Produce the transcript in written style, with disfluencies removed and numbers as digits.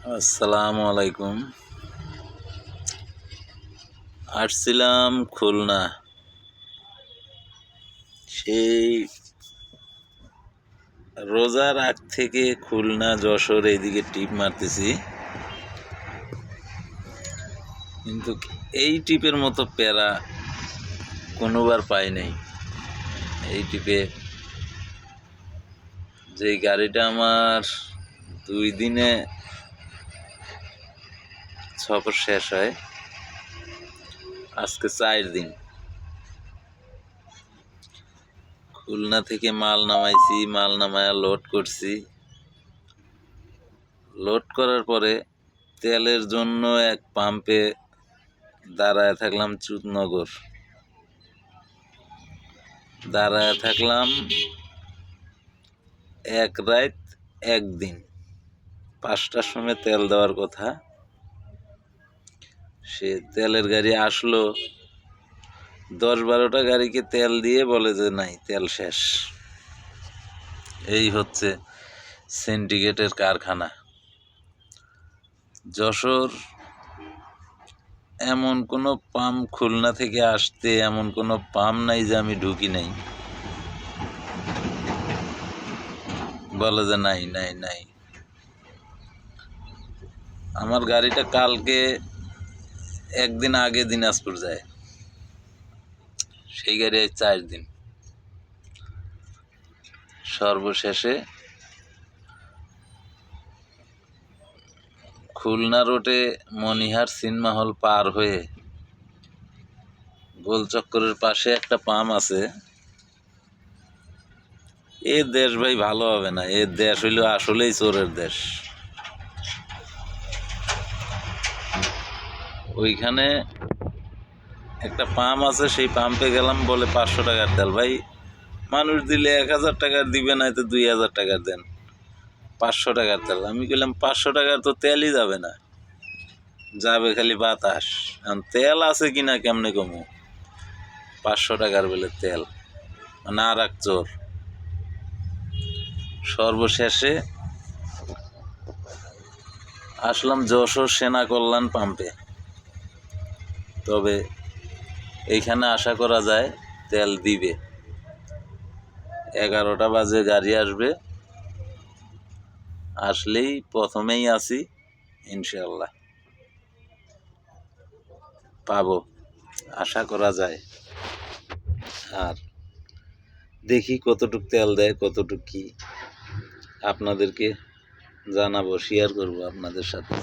আসসালামু আলাইকুম। আসছিলাম খুলনা, সেই রোজার আগ থেকে খুলনা যশোর এইদিকে টিপ মারতেছি, কিন্তু এই টিপের মতো প্যারা কোনোবার পাই নাই। এই টিপে যে গাড়িটা আমার 2 দিনে সফর শেষ হয়, আজকে 4 দিন। খুলনা থেকে মাল নামাইছি, মাল নামায়া লোড করছি। লোড করার পরে তেলের জন্য এক পাম্পে দাঁড়ায় থাকলাম চুতনগর। দাঁড়ায় থাকলাম 1 রাত 1 দিন। 5টার সময় তেল দেওয়ার কথা, সে তেলের গাড়ি আসলো, 10-12টা গাড়িকে তেল দিয়ে বলে যে নাই, তেল শেষ। এই হচ্ছে সিন্ডিকেটের কারখানা। যশোর এমন কোনো পাম্প, খুলনা থেকে আসতে এমন কোনো পাম্প নাই যে আমি ঢুকি নাই, বলে যে নাই নাই নাই। আমার গাড়িটা কালকে একদিন আগে দিনাজপুর যায়, সেই গাড়ি 4 দিন। সর্বশেষে খুলনা রোডে মনিহার সিনেমা হল পার হয়ে গোলচক্করের পাশে একটা পাম্প আছে। এ দেশ ভাই ভালো হবে না, এ দেশ হইল আসলেই চোরের দেশ। ওইখানে একটা পাম্প আছে, সেই পাম্পে গেলাম, বলে 500 টাকার তেল। ভাই, মানুষ দিলে 1000 টাকার দিবে, না তো 2000 টাকার দেন, 500 টাকার তেল। আমি বললাম 500 টাকার তো তেলই যাবে না, যাবে খালি বাতাস। তেল আছে কিনা কেমনে কমু, 500 টাকার বলে তেল, মানে আর এক চোর। সর্বশেষে আসলাম যশোর সেনা কল্যাণ পাম্পে। তবে এইখানে আশা করা যায় তেল দিবে। 11টা বাজে গাড়ি আসবে, আসলেই প্রথমেই আছি, ইনশাল্লাহ পাবো, আশা করা যায়। আর দেখি কতটুক তেল দেয়, কতটুক কি আপনাদেরকে জানাবো, শেয়ার করবো আপনাদের সাথে।